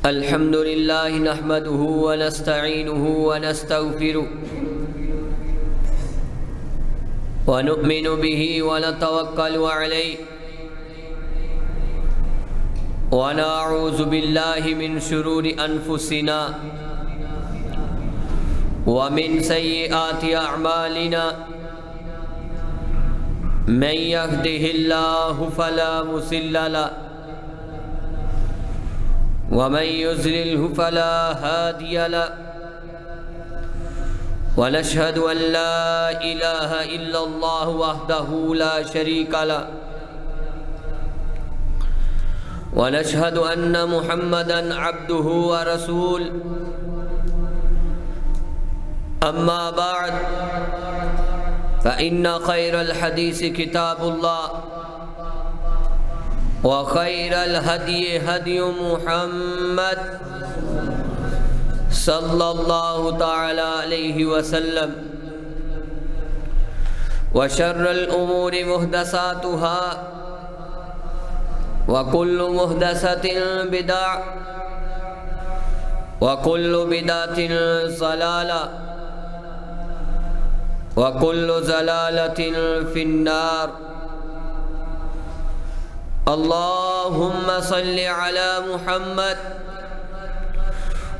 الحمد لله نحمده ونستعينه ونستغفره ونؤمن به ونتوكل عليه ونعوذ بالله من شرور أنفسنا ومن سيئات أعمالنا من يهده الله فلا مضل له ومن يضلل فلا هادي له ونشهد أن لا إله إلا الله وحده لا شريك له ونشهد أن محمدًا عبده ورسوله أما بعد فإن خير الحديث كتاب الله وخير الهدي هدي محمد صلى الله تعالى عليه وسلم وشر الأمور محدثاتها وكل محدثة بدعة وكل بدعة ضلالة وكل ضلالة في النار اللهم صل على محمد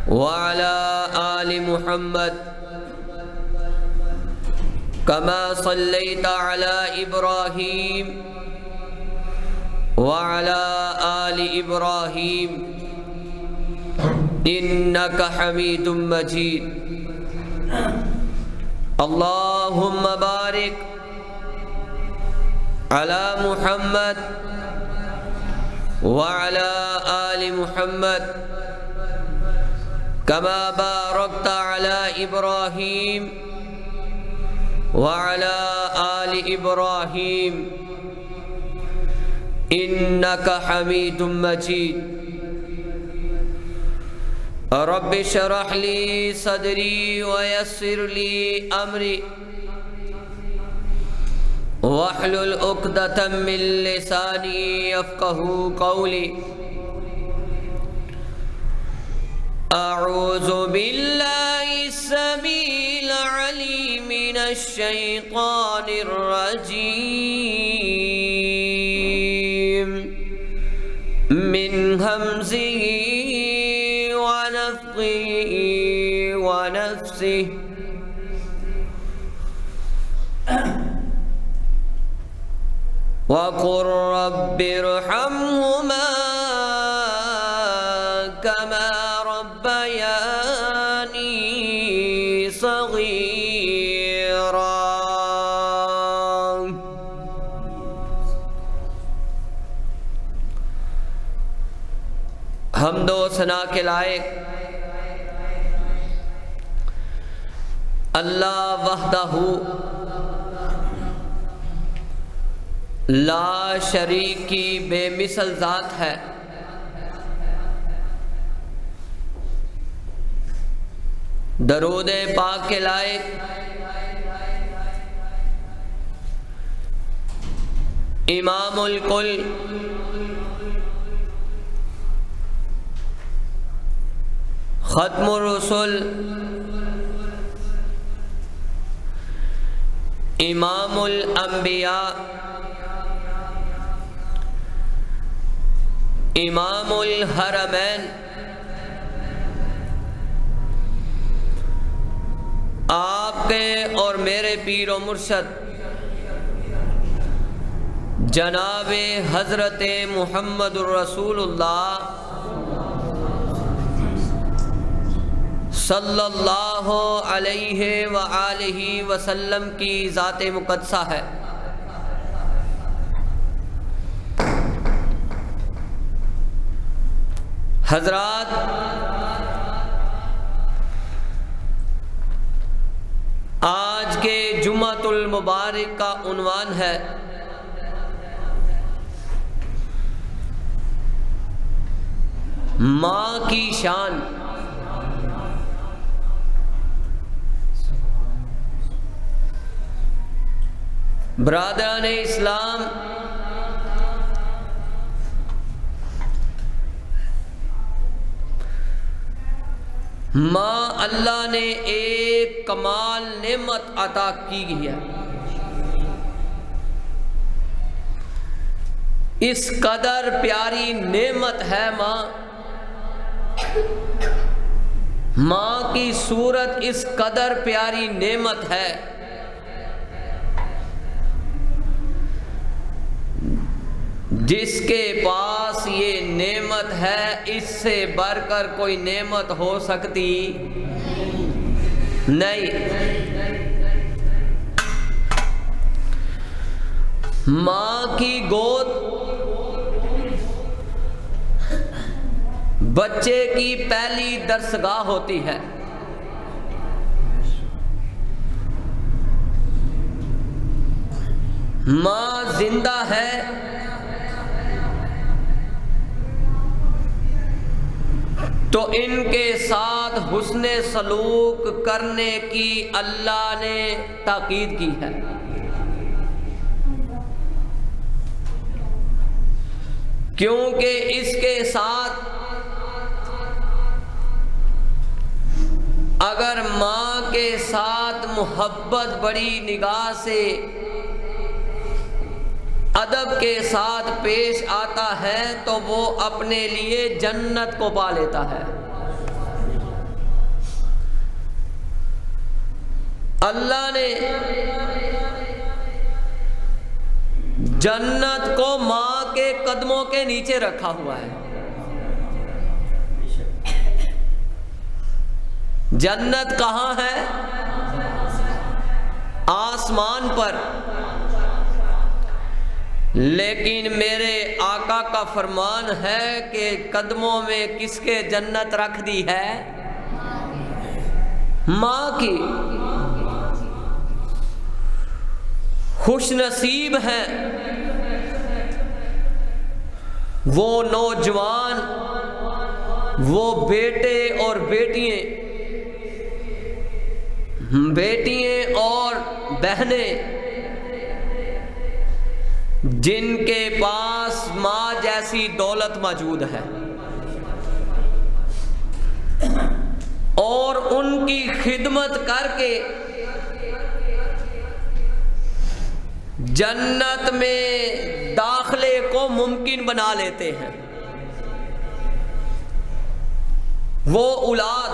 وعلى آل محمد كما صليت على إبراهيم وعلى آل إبراهيم إنك حميد مجيد اللهم بارك على محمد وعلى آل محمد كما باركت على إبراهيم وعلى آل إبراهيم إنك حميد مجيد رب اشرح لي صدري ويسر لي أمري واحلل عقدة من لساني يفقهوا قولي أعوذ بالله السميع العليم من الشيطان الرجيم من همزه ونفخه ونفسه وقل رب ارحمهما كما ربياني صغيرا حمد و ثنا کے لائق اللہ وحدہ لا شریک کی بے مثل ذات ہے درود پاک کے لائق امام الکل ختم الرسل امام الانبیاء امام الحرمین آپ کے اور میرے پیر و مرشد جناب حضرت محمد الرسول اللہ صلی اللہ علیہ وآلہ وسلم کی ذات مقدسہ ہے حضرات آج کے جمعۃ المبارک کا عنوان ہے ماں کی شان برادران اسلام، ماں اللہ نے ایک کمال نعمت عطا کی ہے، اس قدر پیاری نعمت ہے ماں کی صورت اس قدر پیاری نعمت ہے، جس کے پاس یہ نعمت ہے اس سے بڑھ کر کوئی نعمت ہو سکتی نہیں۔ ماں کی گود بچے کی پہلی درسگاہ ہوتی ہے، ماں زندہ ہے تو ان کے ساتھ حسن سلوک کرنے کی اللہ نے تاکید کی ہے۔ کیونکہ اس کے ساتھ اگر ماں کے ساتھ محبت بڑی نگاہ سے ادب کے ساتھ پیش آتا ہے تو وہ اپنے لیے جنت کو پا لیتا ہے۔ اللہ نے جنت کو ماں کے قدموں کے نیچے رکھا ہوا ہے۔ جنت کہاں ہے؟ آسمان پر، لیکن میرے آقا کا فرمان ہے کہ قدموں میں کس کے جنت رکھ دی ہے؟ ماں کی۔ خوش نصیب ہیں وہ نوجوان، وہ بیٹے اور بیٹیاں اور بہنیں جن کے پاس ماں جیسی دولت موجود ہے، اور ان کی خدمت کر کے جنت میں داخلے کو ممکن بنا لیتے ہیں۔ وہ اولاد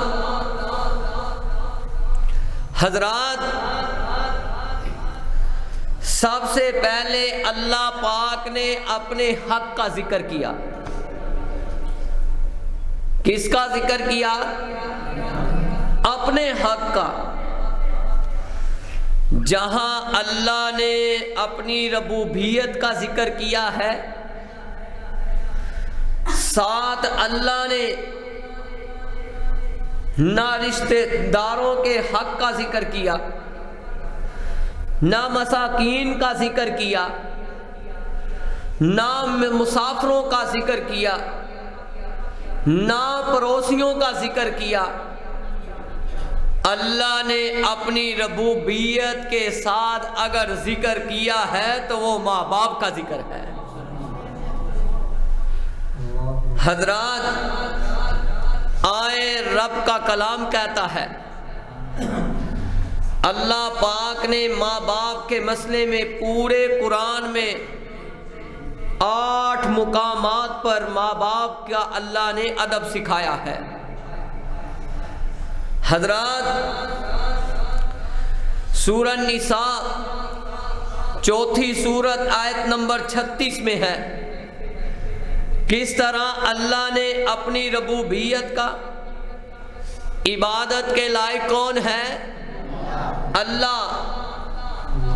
حضرات، سب سے پہلے اللہ پاک نے اپنے حق کا ذکر کیا۔ کس کا ذکر کیا؟ اپنے حق کا۔ جہاں اللہ نے اپنی ربوبیت کا ذکر کیا ہے، ساتھ اللہ نے نہ رشتہ داروں کے حق کا ذکر کیا، نہ مساکین کا ذکر کیا، نہ مسافروں کا ذکر کیا، نہ پڑوسیوں کا ذکر کیا۔ اللہ نے اپنی ربوبیت کے ساتھ اگر ذکر کیا ہے تو وہ ماں باپ کا ذکر ہے۔ حضرات، آئے رب کا کلام کہتا ہے، اللہ پاک نے ماں باپ کے مسئلے میں پورے قرآن میں 8 مقامات پر ماں باپ کا اللہ نے ادب سکھایا ہے۔ حضرات، سورہ نساء 4 سورت آیت نمبر 36 میں ہے، کس طرح اللہ نے اپنی ربوبیت کا، عبادت کے لائق کون ہے؟ اللہ،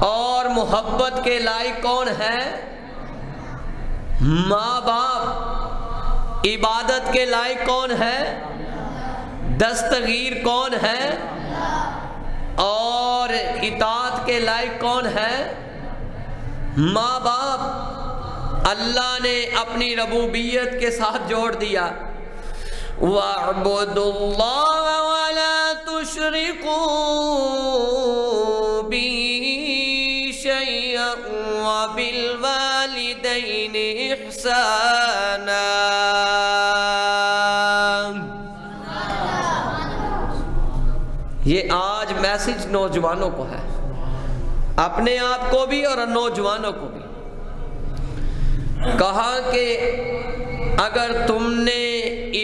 اور محبت کے لائق کون ہے؟ ماں باپ۔ عبادت کے لائق کون ہے؟ دستگیر کون ہے؟ اور اطاعت کے لائق کون ہے؟ ماں باپ۔ اللہ نے اپنی ربوبیت کے ساتھ جوڑ دیا، وَاعْبُدُوا اللَّهَ وَلَا تُشْرِكُوا بِهِ شَيْئًا وَبِالْوَالِدَيْنِ إِحْسَانًا۔ یہ آج میسج نوجوانوں کو ہے، اپنے آپ کو بھی اور نوجوانوں کو بھی۔ کہا کہ اگر تم نے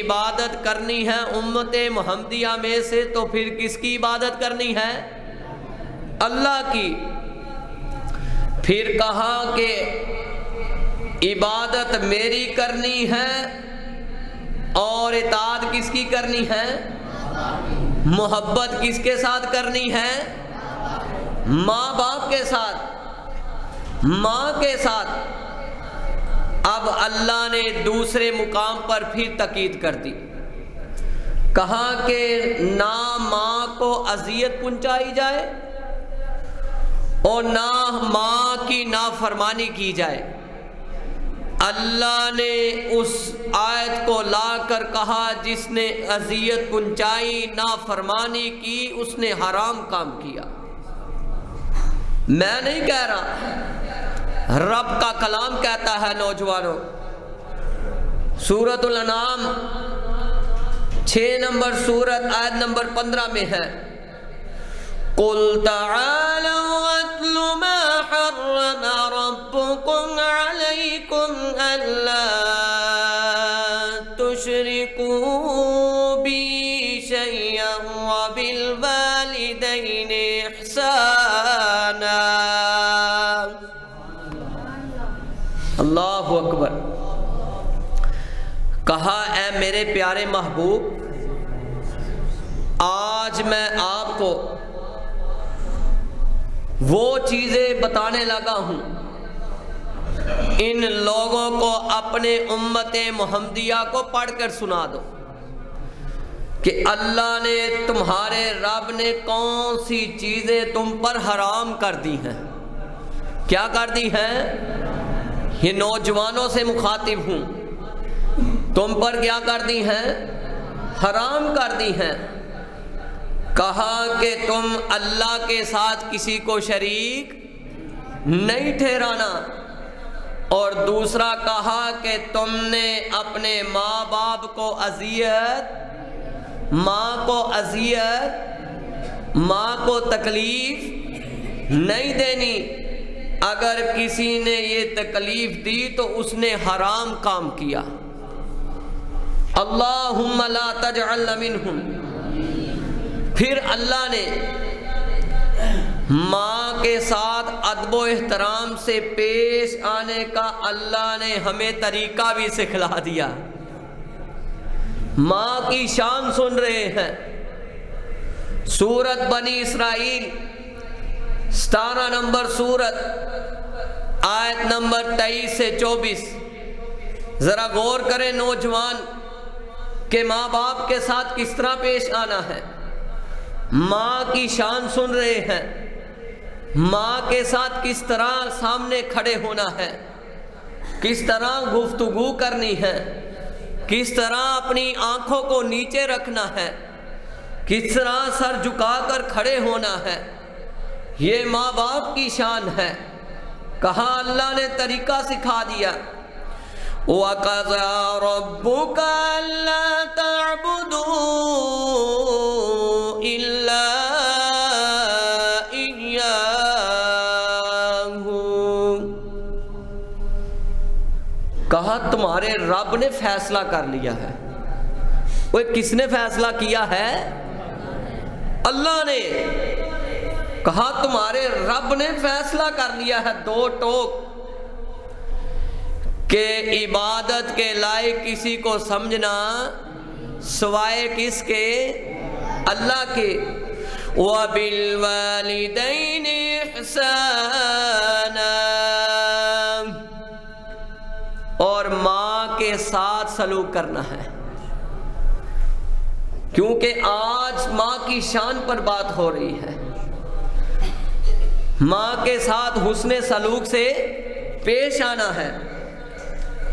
عبادت کرنی ہے امت محمدیہ میں سے تو پھر کس کی عبادت کرنی ہے؟ اللہ کی۔ پھر کہا کہ عبادت میری کرنی ہے اور اطاعت کس کی کرنی ہے؟ محبت کس کے ساتھ کرنی ہے؟ ماں باپ کے ساتھ، ماں کے ساتھ۔ اب اللہ نے دوسرے مقام پر پھر تاکید کر دی، کہا کہ نہ ماں کو اذیت پہنچائی جائے اور نہ ماں کی نافرمانی کی جائے۔ اللہ نے اس آیت کو لا کر کہا جس نے اذیت پہنچائی، نافرمانی کی، اس نے حرام کام کیا۔ میں نہیں کہہ رہا، رب کا کلام کہتا ہے نوجوانوں۔ سورۃ الانعام 6 نمبر سورت آیت نمبر 15 میں ہے، قُلْ تَعَالَوْا أَتْلُ مَا حَرَّمَ رَبُّكُمْ عَلَيْكُمْ أَلَّا تُشْرِكُوا بِي شَيْئًا وَبِالْوَالِدَيْنِ إِحْسَانًا۔ اللہ اکبر۔ کہا اے میرے پیارے محبوب، آج میں آپ کو وہ چیزیں بتانے لگا ہوں، ان لوگوں کو اپنے امت محمدیہ کو پڑھ کر سنا دو کہ اللہ نے، تمہارے رب نے کون سی چیزیں تم پر حرام کر دی ہیں۔ کیا کر دی ہیں؟ یہ نوجوانوں سے مخاطب ہوں، تم پر کیا کر دی ہیں؟ حرام کر دی ہیں۔ کہا کہ تم اللہ کے ساتھ کسی کو شریک نہیں ٹھہرانا، اور دوسرا کہا کہ تم نے اپنے ماں باپ کو اذیت، ماں کو اذیت، ماں کو تکلیف نہیں دینی۔ اگر کسی نے یہ تکلیف دی تو اس نے حرام کام کیا۔ اللہم لا تجعلنا منہم۔ پھر اللہ نے ماں کے ساتھ ادب و احترام سے پیش آنے کا اللہ نے ہمیں طریقہ بھی سکھلا دیا۔ ماں کی شان سن رہے ہیں، سورت بنی اسرائیل 17 نمبر سورت آیت نمبر 23 سے 24۔ ذرا غور کریں نوجوان کہ ماں باپ کے ساتھ کس طرح پیش آنا ہے۔ ماں کی شان سن رہے ہیں، ماں کے ساتھ کس طرح سامنے کھڑے ہونا ہے، کس طرح گفتگو کرنی ہے، کس طرح اپنی آنکھوں کو نیچے رکھنا ہے، کس طرح سر جھکا کر کھڑے ہونا ہے۔ یہ ماں باپ کی شان ہے۔ کہا اللہ نے طریقہ سکھا دیا، وَقَضَىٰ رَبُّكَ أَلَّا تَعْبُدُوا إِلَّا إِيَّاهُ۔ کہا تمہارے رب نے فیصلہ کر لیا ہے۔ وہ کس نے فیصلہ کیا ہے؟ اللہ نے۔ کہا تمہارے رب نے فیصلہ کر لیا ہے، دو ٹوک، کہ عبادت کے لائق کسی کو سمجھنا سوائے کس کے؟ اللہ کے۔ وَبِالْوَالِدَيْنِ إِحْسَانًا، اور ماں کے ساتھ سلوک کرنا ہے۔ کیونکہ آج ماں کی شان پر بات ہو رہی ہے۔ ماں کے ساتھ حسن سلوک سے پیش آنا ہے۔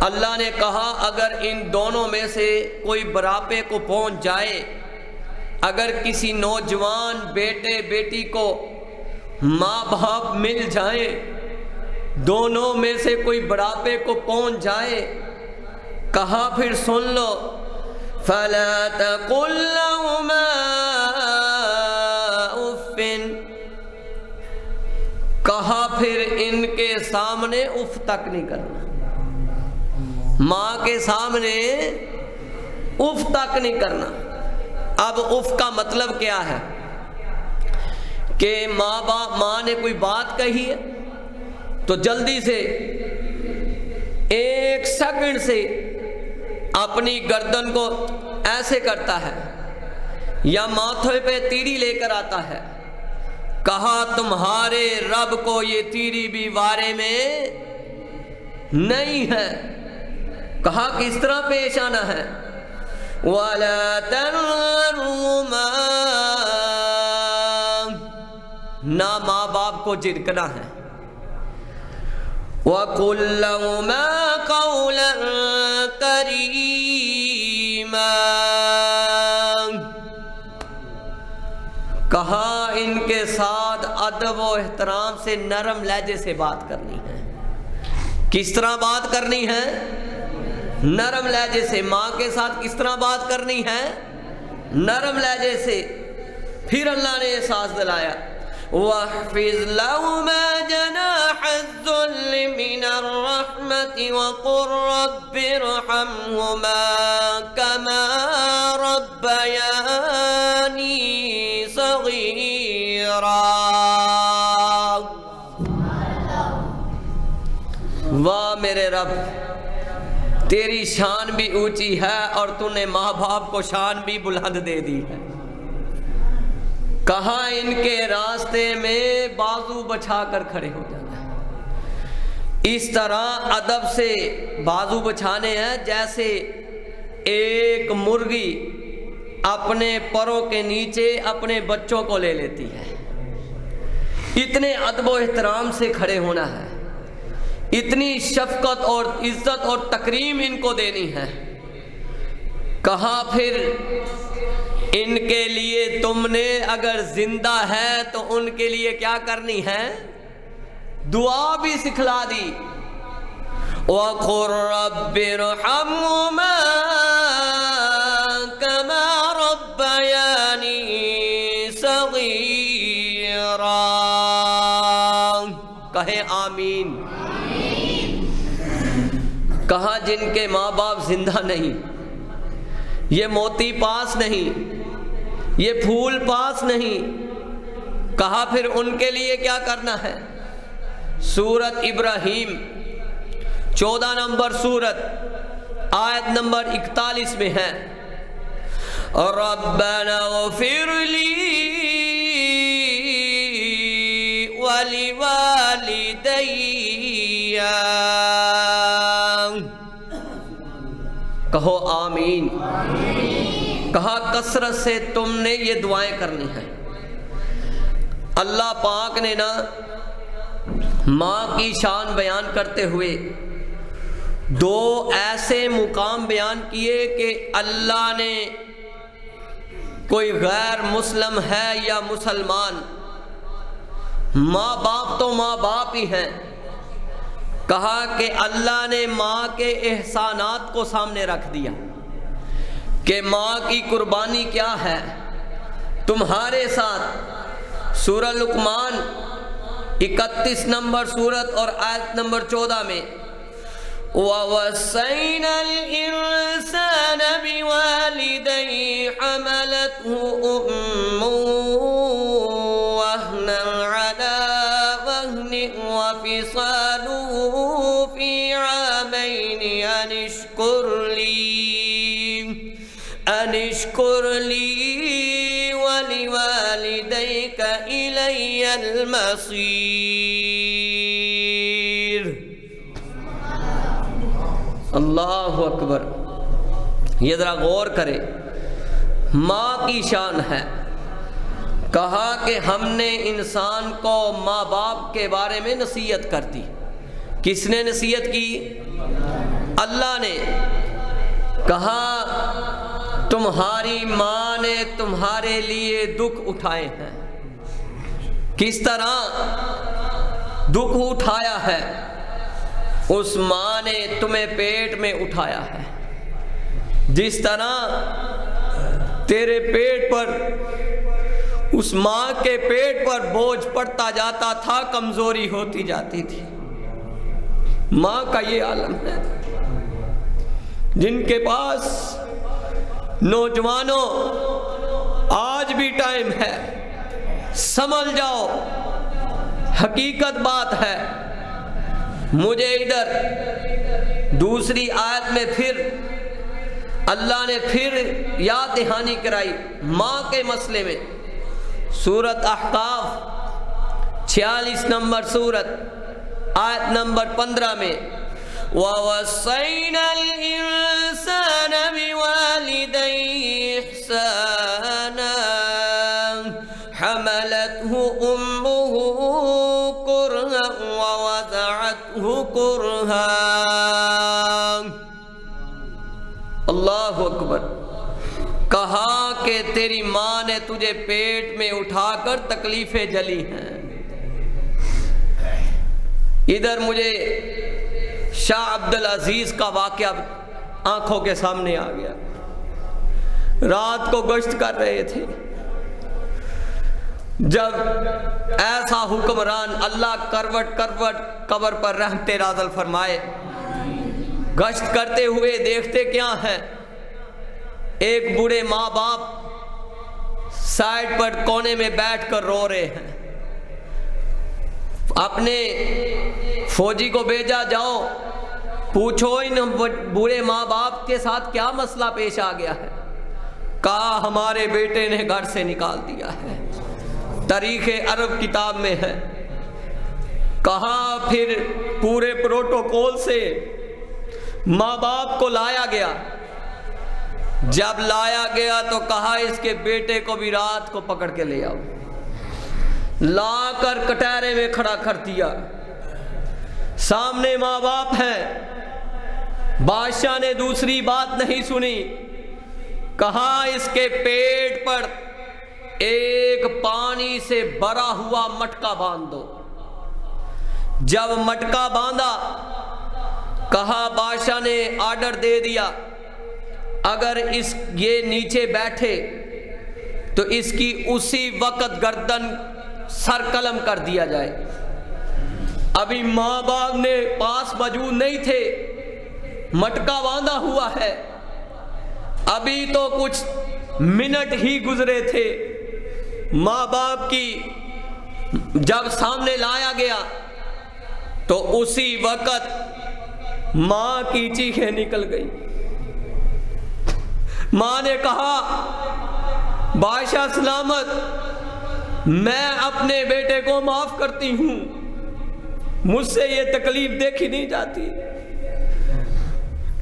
اللہ نے کہا اگر ان دونوں میں سے کوئی بڑھاپے کو پہنچ جائے، اگر کسی نوجوان بیٹے بیٹی کو ماں باپ مل جائیں، دونوں میں سے کوئی بڑھاپے کو پہنچ جائے، کہا پھر سن لو، فَلَا تَقُلْ لَهُمَا سامنے اف تک نہیں کرنا، ماں کے سامنے اف تک نہیں کرنا۔ اب اف کا مطلب کیا ہے کہ ماں نے کوئی بات کہی ہے تو جلدی سے 1 سیکنڈ سے اپنی گردن کو ایسے کرتا ہے یا ماتھے پہ تیری لے کر آتا ہے۔ کہا تمہارے رب کو یہ تیری بھی وارے میں نہیں ہے۔ کہا کس طرح پیش آنا ہے؟ وَلَا تَنْهَرْهُمَا، نہ ماں باپ کو جھڑکنا ہے۔ وَقُلْ لَهُمَا قَوْلًا كَرِيمًا، کہا ان کے ساتھ ادب و احترام سے نرم لہجے سے بات کرنی ہے۔ کس طرح بات کرنی ہے؟ نرم لہجے سے۔ ماں کے ساتھ کس طرح بات کرنی ہے؟ نرم لہجے سے۔ پھر اللہ نے احساس دلایا وَاحْفِظْ لَهُمَا جَنَاحَ الذُّلِّ مِنَ الرَّحْمَةِ وَقُلْ رَبِّ ارْحَمْهُمَا كَمَا رَبَّيَانِي صَغِيرًا۔ واہ میرے رب، تیری شان بھی اونچی ہے اور تو نے ماں باپ کو شان بھی بلند دے دی ہے۔ کہاں ان کے راستے میں بازو بچھا کر کھڑے ہو جانا ہے۔ اس طرح ادب سے بازو بچھانے ہیں جیسے ایک مرغی اپنے پروں کے نیچے اپنے بچوں کو لے لیتی ہے۔ اتنے ادب و احترام سے کھڑے ہونا ہے، اتنی شفقت اور عزت اور تکریم ان کو دینی ہے۔ کہا پھر ان کے لیے تم نے اگر زندہ ہے تو ان کے لیے کیا کرنی ہے؟ دعا بھی سکھلا دی۔ وَقُلْ رَبِّ ارْحَمْهُمَا كَمَا رَبَّيَانِي صَغِيرًا، کہیں آمین۔ کہا جن کے ماں باپ زندہ نہیں، یہ موتی پاس نہیں، یہ پھول پاس نہیں، کہا پھر ان کے لیے کیا کرنا ہے؟ سورت ابراہیم 14 نمبر سورت آیت نمبر 41 میں ہے رَبَّنَا اغْفِرْ لِي وَلِوَالِدَيَّ، کہو آمین۔ کہا کثرت سے تم نے یہ دعائیں کرنی ہیں۔ اللہ پاک نے نا ماں کی شان بیان کرتے ہوئے 2 ایسے مقام بیان کیے کہ اللہ نے کوئی غیر مسلم ہے یا مسلمان، ماں باپ تو ماں باپ ہی ہیں۔ کہا کہ اللہ نے ماں کے احسانات کو سامنے رکھ دیا کہ ماں کی قربانی کیا ہے تمہارے ساتھ۔ سورہ لقمان 31 نمبر سورت اور آیت نمبر 14 میں وَوَصَّيْنَا الْإِنسَانَ بِوَالِدَيْهِ حَمَلَتْهُ أُمُّهُ وَهْنًا عَلَى وَهْنٍ وَفِصَالُهُ فِي عَامَيْنِ أَنِ اشْكُرْ لِي وَلِوَالِدَيْكَ إِلَيَّ الْمَصِيرُ۔ اللہ اکبر۔ یہ ذرا غور کرے، ماں کی شان ہے۔ کہا کہ ہم نے انسان کو ماں باپ کے بارے میں نصیحت کر دی۔ کس نے نصیحت کی؟ اللہ نے۔ کہا تمہاری ماں نے تمہارے لیے دکھ اٹھائے ہیں۔ کس طرح دکھ اٹھایا ہے؟ اس ماں نے تمہیں پیٹ میں اٹھایا ہے۔ جس طرح تیرے پیٹ پر، اس ماں کے پیٹ پر بوجھ پڑتا جاتا تھا، کمزوری ہوتی جاتی تھی، ماں کا یہ عالم ہے۔ جن کے پاس نوجوانوں آج بھی ٹائم ہے، سمجھ جاؤ حقیقت بات ہے۔ مجھے ادھر دوسری آیت میں پھر اللہ نے پھر یاد دہانی کرائی ماں کے مسئلے میں۔ سورۃ احقاف 46 نمبر سورت آیت نمبر 15 میں وَوَصَّيْنَا الْإِنسَانَ بِوَالِدَيْهِ إِحْسَانًا حَمَلَتْهُ أُمُّهُ كُرْهًا وَوَضَعَتْهُ كُرْهًا۔ اللہ اکبر۔ کہا کہ تیری ماں نے تجھے پیٹ میں اٹھا کر تکلیفیں جلی ہیں۔ ادھر مجھے شاہ عبدالعزیز کا واقعہ آنکھوں کے سامنے آ گیا۔ رات کو گشت کر رہے تھے، جب ایسا حکمران اللہ کروٹ کروٹ قبر پر رحمت نازل فرمائے، گشت کرتے ہوئے دیکھتے کیا ہیں، ایک بوڑھے ماں باپ سائڈ پر کونے میں بیٹھ کر رو رہے ہیں۔ اپنے فوجی کو بھیجا، جاؤ پوچھو ان بوڑھے ماں باپ کے ساتھ کیا مسئلہ پیش آ گیا ہے۔ کہا ہمارے بیٹے نے گھر سے نکال دیا ہے، تاریخ عرب کتاب میں ہے۔ کہا پھر پورے پروٹوکول سے ماں باپ کو لایا گیا۔ جب لایا گیا تو کہا اس کے بیٹے کو بھی رات کو پکڑ کے لے آؤ۔ لا کر کٹہرے میں کھڑا کر دیا، سامنے ماں باپ ہیں۔ بادشاہ نے دوسری بات نہیں سنی، کہا اس کے پیٹ پر ایک پانی سے بھرا ہوا مٹکا باندھ دو۔ جب مٹکا باندھا، کہا بادشاہ نے آرڈر دے دیا اگر یہ نیچے بیٹھے تو اس کی اسی وقت گردن سر قلم کر دیا جائے۔ ابھی ماں باپ نے پاس موجود نہیں تھے، مٹکا باندھا ہوا ہے، ابھی تو کچھ منٹ ہی گزرے تھے۔ ماں باپ کی جب سامنے لایا گیا تو اسی وقت ماں کی چیخیں نکل گئی۔ ماں نے کہا بادشاہ سلامت، میں اپنے بیٹے کو معاف کرتی ہوں، مجھ سے یہ تکلیف دیکھی نہیں جاتی۔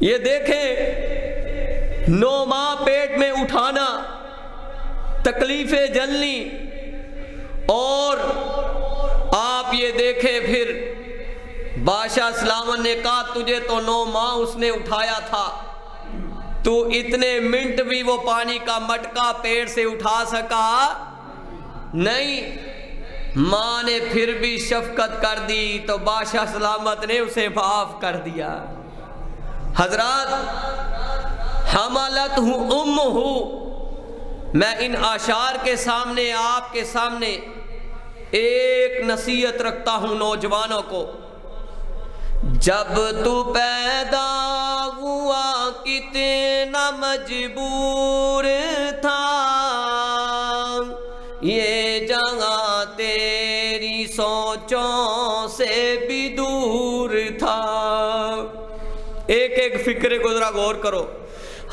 یہ دیکھیں 9 ماہ پیٹ میں اٹھانا، تکلیفیں جلنی، اور آپ یہ دیکھیں پھر بادشاہ سلامت نے کہا تجھے تو 9 ماہ اس نے اٹھایا تھا، تو اتنے منٹ بھی وہ پانی کا مٹکا پیٹ سے اٹھا سکا نہیں۔ ماں نے پھر بھی شفقت کر دی تو بادشاہ سلامت نے اسے معاف کر دیا۔ حضرات، حملتہ امہ، میں ان اشعار کے سامنے آپ کے سامنے ایک نصیحت رکھتا ہوں نوجوانوں کو۔ جب تو پیدا ہوا کتنا مجبور تھا، یہ جگہ تیری سوچوں سے بھی دور تھا۔ ایک ایک فکرے کو ذرا غور کرو۔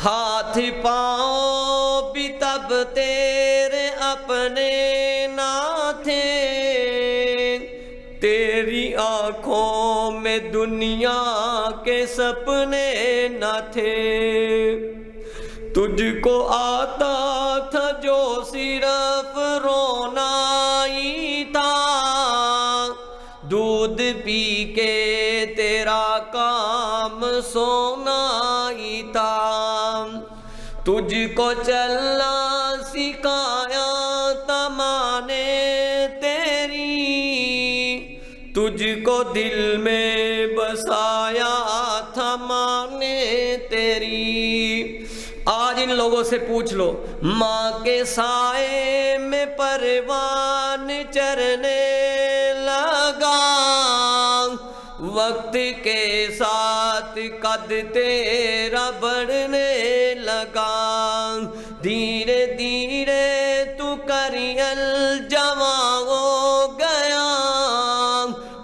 ہاتھ پاؤں بھی تب تیرے اپنے نہ تھے، تیری آنکھوں میں دنیا کے سپنے نہ تھے، تجھ کو آتا تھا جو صرف رونا ہی تھا، دودھ پی کے تیرا کام سونا ہی تھا، تجھ کو چلنا سکھایا تھا ماں نے تیری، تجھ کو دل میں بسایا تھا ماں نے تیری۔ آج ان لوگوں سے پوچھ لو، ماں کے سائے میں پروان چرنے لگا، وقت کے ساتھ قد تیرا بڑھنے لگا، دھیرے دھیرے تو کریل جوان ہو گیا،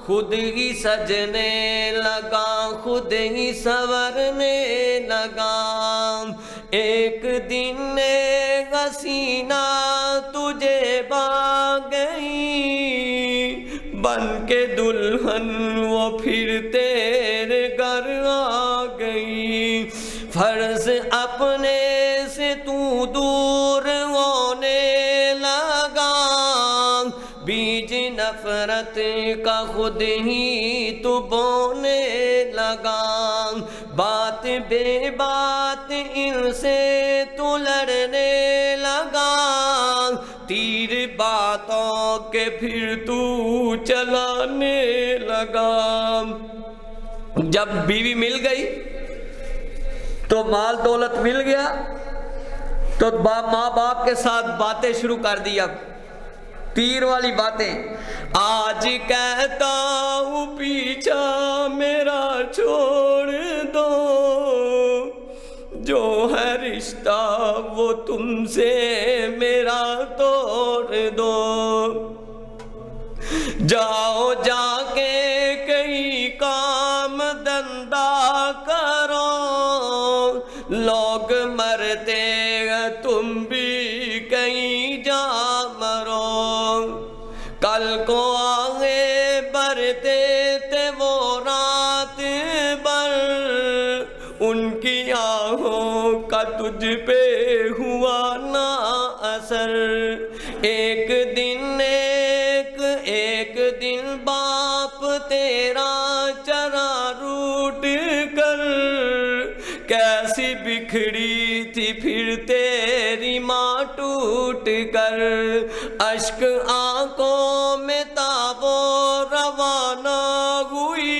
خود ہی سجنے لگا، خود ہی سنورنے لگا۔ ایک دن ایک حسینہ تجھے پا گئی، بن کے دلہن وہ پھر تیرے گھر آ گئی، فرض اپنے سے تو دور ہونے لگا، بیج نفرت کا خود ہی تو بونے لگا، بات بے بات ان سے تو لڑنے لگا، تیر باتوں کے پھر تو چلانے لگا۔ جب بیوی مل گئی تو مال دولت مل گیا تو ماں باپ کے ساتھ باتیں شروع کر دیا، تیر والی باتیں۔ آج کہتا ہوں پیچھا میرا چھوڑ دو، جو ہے رشتہ وہ تم سے میرا توڑ دو، جاؤ جا کے کہیں کام دھندا کرو، لوگ مرتے ہیں تم بھی کہیں جا مرو، کل کو آگے بڑھتے تھے وہ رات بھر، ان کی آہوں کا تجھ پہ ہوا نہ اثر، ایک دن باپ تیرا چرا روٹ کر، کیسی بکھڑی تھی پھر تیری ماں ٹوٹ کر، اشک آنکھوں میں تاب و روانہ ہوئی،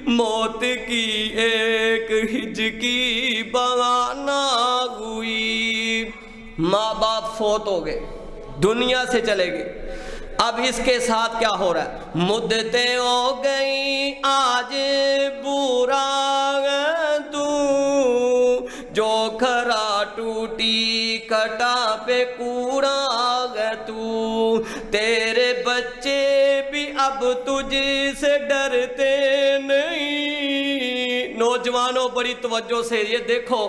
موت کی ایک ہجکی بہانہ ہوئی۔ ماں باپ فوت ہو گئے، دنیا سے چلے گئے، اب اس کے ساتھ کیا ہو رہا ہے؟ مدتیں ہو گئی آج برا تو، جو کھرا ٹوٹی کٹا پہ کوڑا ہے تو، تیرے بچے بھی اب تجھ سے ڈرتے نہیں۔ نوجوانوں بڑی توجہ سے یہ دیکھو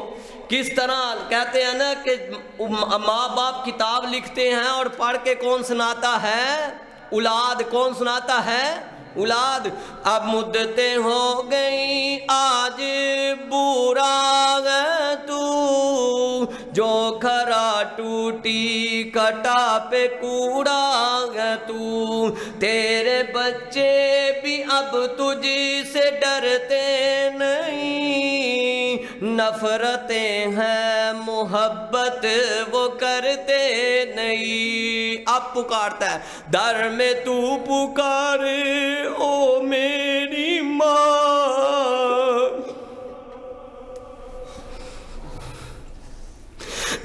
کس طرح کہتے ہیں نا کہ ماں باپ کتاب لکھتے ہیں اور پڑھ کے کون سناتا ہے؟ اولاد۔ کون سناتا ہے؟ اولاد۔ اب مدتیں ہو گئی آج برا ہے تو، جو کھرا ٹوٹی کٹا پہ کوڑا ہے تو، تیرے بچے بھی اب تجھ سے ڈرتے نہیں، نفرتیں ہیں محبت وہ کرتے نہیں۔ اب پکارتا ہے در میں تو پکارے او میری ماں،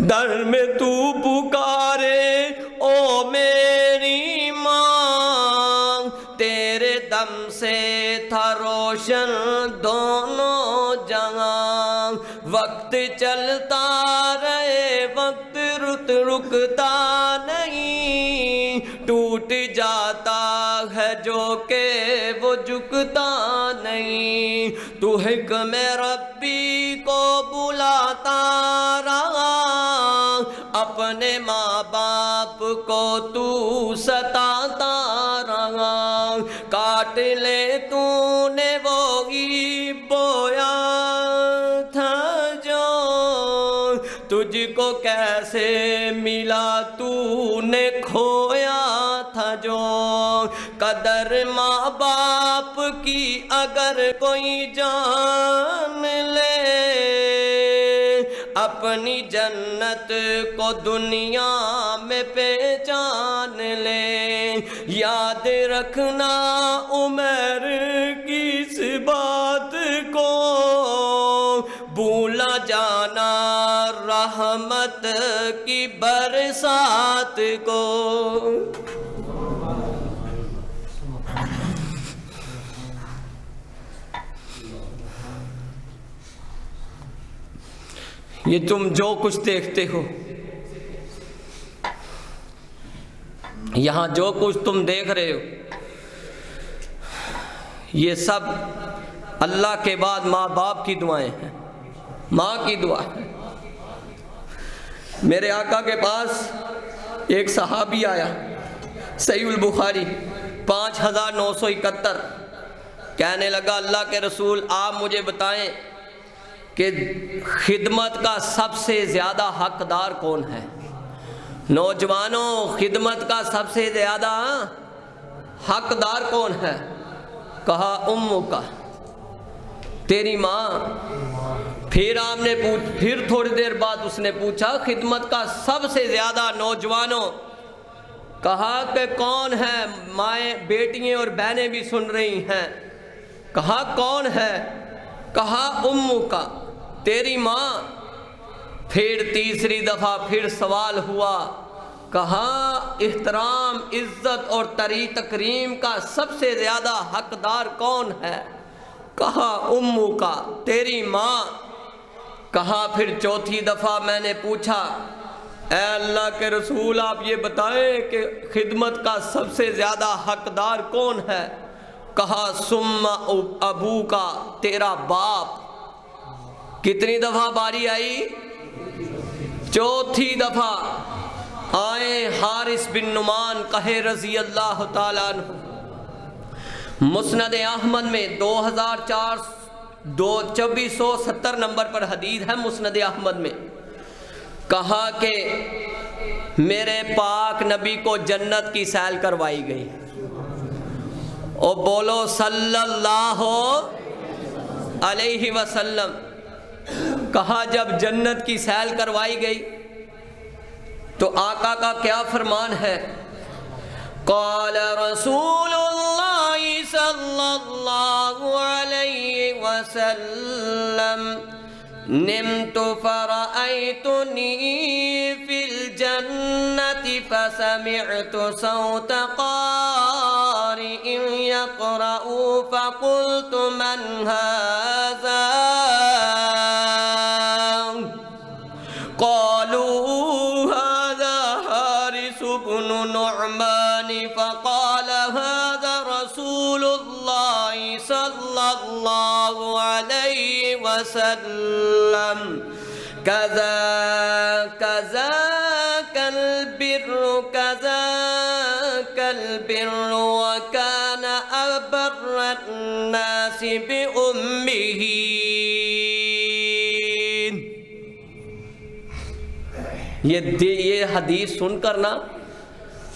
در میں تو پکارے او میری ماں، تیرے دم سے تھا روشن دونوں جہاں، وقت چلتا رہے وقت رکتا نہیں، ٹوٹ جاتا ہے جو کہ وہ جھکتا نہیں، تو حکم ربی کو بلاتا رہا، اپنے ماں باپ کو تو ستاتا رہا، کاٹ لے تو نے وہی بویا تھا جو، تجھ کو کیسے ملا تو نے کھویا تھا جو، قدر ماں باپ کی اگر کوئی جان لے، اپنی جنت کو دنیا میں پہچان لے، یاد رکھنا عمر کی اس بات کو، بھولا جانا رحمت کی برسات کو۔ یہ تم جو کچھ دیکھتے ہو، یہاں جو کچھ تم دیکھ رہے ہو، یہ سب اللہ کے بعد ماں باپ کی دعائیں ہیں، ماں کی دعا ہے۔ میرے آقا کے پاس ایک صحابی آیا، صحیح البخاری 5971، کہنے لگا اللہ کے رسول آپ مجھے بتائیں کہ خدمت کا سب سے زیادہ حقدار کون ہے؟ نوجوانوں، خدمت کا سب سے زیادہ حقدار کون ہے؟ کہا امّو کا، تیری ماں۔ پھر تھوڑی دیر بعد اس نے پوچھا خدمت کا سب سے زیادہ نوجوانوں، کہا کہ کون ہے؟ مائیں، بیٹیاں اور بہنیں بھی سن رہی ہیں۔ کہا کون ہے؟ کہا امّو کا، تیری ماں۔ پھر تیسری دفعہ پھر سوال ہوا، کہا احترام، عزت اور تکریم کا سب سے زیادہ حقدار کون ہے؟ کہا امّو کا، تیری ماں۔ کہا پھر چوتھی دفعہ میں نے پوچھا اے اللہ کے رسول آپ یہ بتائیں کہ خدمت کا سب سے زیادہ حقدار کون ہے؟ کہا ثم ابو کا، تیرا باپ۔ کتنی دفعہ باری آئی؟ چوتھی دفعہ۔ آئے حارث بن نعمان کہے رضی اللہ تعالیٰ عنہ، مسند احمد میں 2470 نمبر پر حدیث ہے مسند احمد میں، کہا کہ میرے پاک نبی کو جنت کی سیل کروائی گئی، اور بولو صلی اللہ علیہ وسلم۔ کہا جب جنت کی سیل کروائی گئی تو آقا کا کیا فرمان ہے؟ قال رسول اللہ صلی اللہ علیہ وسلم نمت فرأيتني في الجنة فسمعت صوت قارئ يقرأ فقلت من هذا؟ قالوا هذا حارث بن نعمان فقال هذا رسول الله صلى الله عليه وسلم كذاك البر وكان أبر الناس بأمه۔ یہ حدیث سن کر نا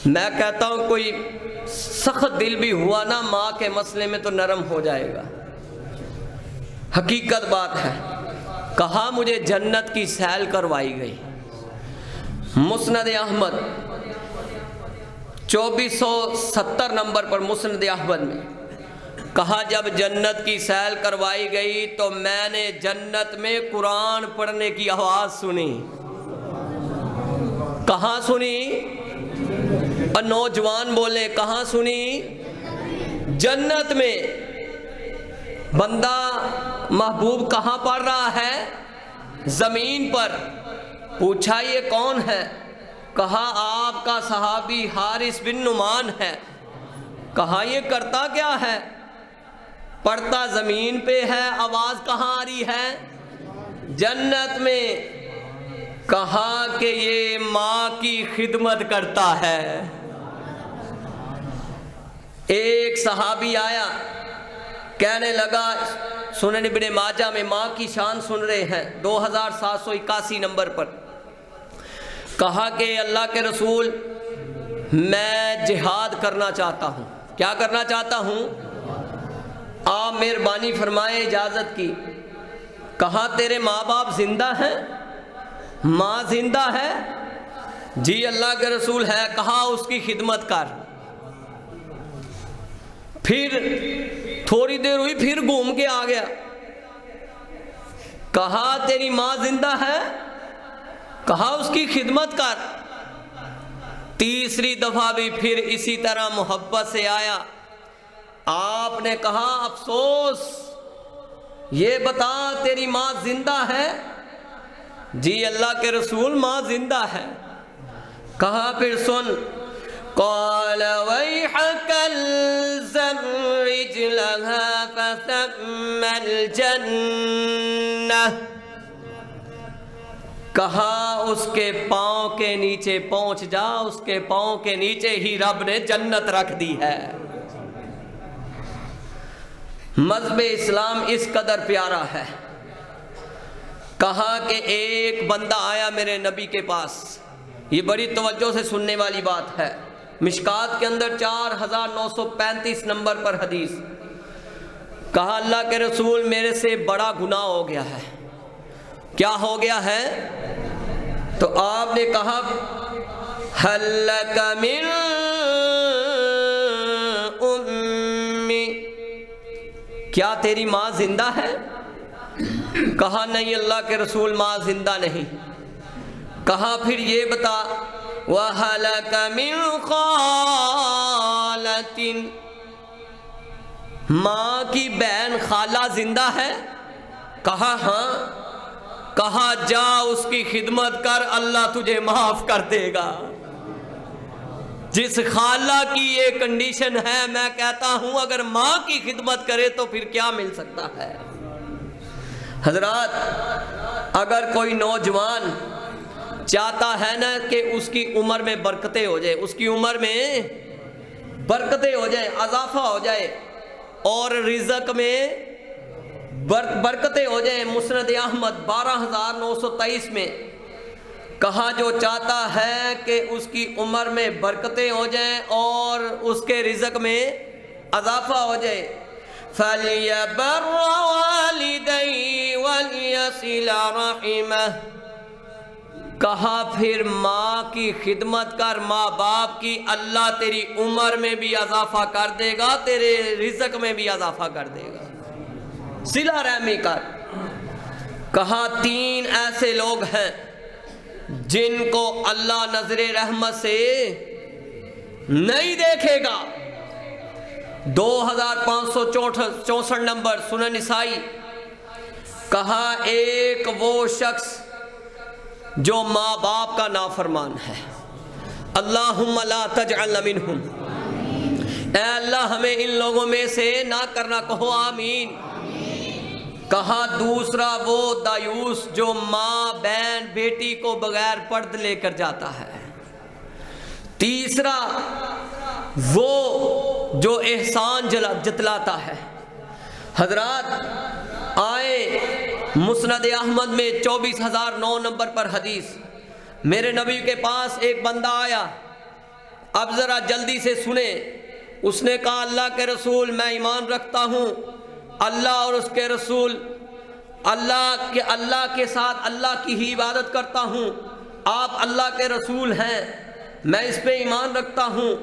میں کہتا ہوں کوئی سخت دل بھی ہوا نا ماں کے مسئلے میں تو نرم ہو جائے گا۔ حقیقت بات ہے۔ کہا مجھے جنت کی سیل کروائی گئی، مسند احمد 2470 نمبر پر مسند احمد میں، کہا جب جنت کی سیل کروائی گئی تو میں نے جنت میں قرآن پڑھنے کی آواز سنی۔ کہاں سنی؟ اور نوجوان بولے کہاں سنی؟ جنت میں۔ بندہ محبوب کہاں پڑھ رہا ہے؟ زمین پر۔ پوچھا یہ کون ہے؟ کہا آپ کا صحابی حارث بن نعمان ہے۔ کہا یہ کرتا کیا ہے؟ پڑھتا زمین پہ ہے، آواز کہاں آ رہی ہے؟ جنت میں۔ کہا کہ یہ ماں کی خدمت کرتا ہے۔ ایک صحابی آیا، کہنے لگا، سنن ابن ماجہ میں ماں کی شان سن رہے ہیں 2781 نمبر پر، کہا کہ اللہ کے رسول میں جہاد کرنا چاہتا ہوں۔ کیا کرنا چاہتا ہوں؟ آپ مہربانی فرمائے اجازت کی۔ کہا تیرے ماں باپ زندہ ہیں؟ ماں زندہ ہے؟ جی اللہ کے رسول ہے۔ کہا اس کی خدمت کر۔ پھر تھوڑی دیر ہوئی، پھر گھوم کے آ گیا، کہا تیری ماں زندہ ہے؟ کہا اس کی خدمت کر۔ تیسری دفعہ بھی پھر اسی طرح محبت سے آیا۔ آپ نے کہا افسوس، یہ بتا تیری ماں زندہ ہے؟ جی اللہ کے رسول ماں زندہ ہے۔ کہا پھر سن، قال ویحک الزم رجلها فثم الجنہ، کہا اس کے پاؤں کے نیچے پہنچ جا، اس کے پاؤں کے نیچے ہی رب نے جنت رکھ دی ہے۔ مذہب اسلام اس قدر پیارا ہے۔ کہا کہ ایک بندہ آیا میرے نبی کے پاس، یہ بڑی توجہ سے سننے والی بات ہے، مشکات کے اندر 4935 نمبر پر حدیث۔ کہا اللہ کے رسول میرے سے بڑا گناہ ہو گیا ہے۔ کیا ہو گیا ہے؟ تو آپ نے کہا هل لک من امی، کیا تیری ماں زندہ ہے؟ کہا نہیں اللہ کے رسول ماں زندہ نہیں۔ کہا پھر یہ بتا وَهَلَكَ مِنْ خَالَةٍ، ماں کی بہن خالہ زندہ ہے؟ کہا ہاں۔ کہا جا اس کی خدمت کر، اللہ تجھے معاف کر دے گا۔ جس خالہ کی یہ کنڈیشن ہے، میں کہتا ہوں اگر ماں کی خدمت کرے تو پھر کیا مل سکتا ہے؟ حضرات، اگر کوئی نوجوان چاہتا ہے نا کہ اس کی عمر میں برکتیں ہو جائے، اس کی عمر میں برکتیں ہو جائے، اضافہ ہو جائے اور رزق میں برکتیں ہو جائیں، مسند احمد 12923 میں کہا جو چاہتا ہے کہ اس کی عمر میں برکتیں ہو جائیں اور اس کے رزق میں اضافہ ہو جائے، فَلْيَبَرَّ وَالِدَيْهِ وَلْيَصِلَ رَحِمَهُ، کہا پھر ماں کی خدمت کر، ماں باپ کی، اللہ تیری عمر میں بھی اضافہ کر دے گا، تیرے رزق میں بھی اضافہ کر دے گا، صلہ رحمی کر۔ کہا 3 ایسے لوگ ہیں جن کو اللہ نظر رحمت سے نہیں دیکھے گا۔ 2564 نمبر سنن نسائی۔ کہا ایک وہ شخص جو ماں باپ کا نافرمان ہے، اللہم لا تجعلنا منہم، اے اللہ ہمیں ان لوگوں میں سے نہ کرنا، کہو آمین۔ کہا دوسرا وہ دایوس جو ماں بہن بیٹی کو بغیر پرد لے کر جاتا ہے۔ تیسرا وہ جو احسان جتلاتا ہے۔ حضرات آئے مسند احمد میں 24009 نمبر پر حدیث، میرے نبی کے پاس ایک بندہ آیا، اب ذرا جلدی سے سنیں۔ اس نے کہا اللہ کے رسول میں ایمان رکھتا ہوں اللہ اور اس کے رسول، اللہ کے ساتھ اللہ کی ہی عبادت کرتا ہوں، آپ اللہ کے رسول ہیں، میں اس پہ ایمان رکھتا ہوں،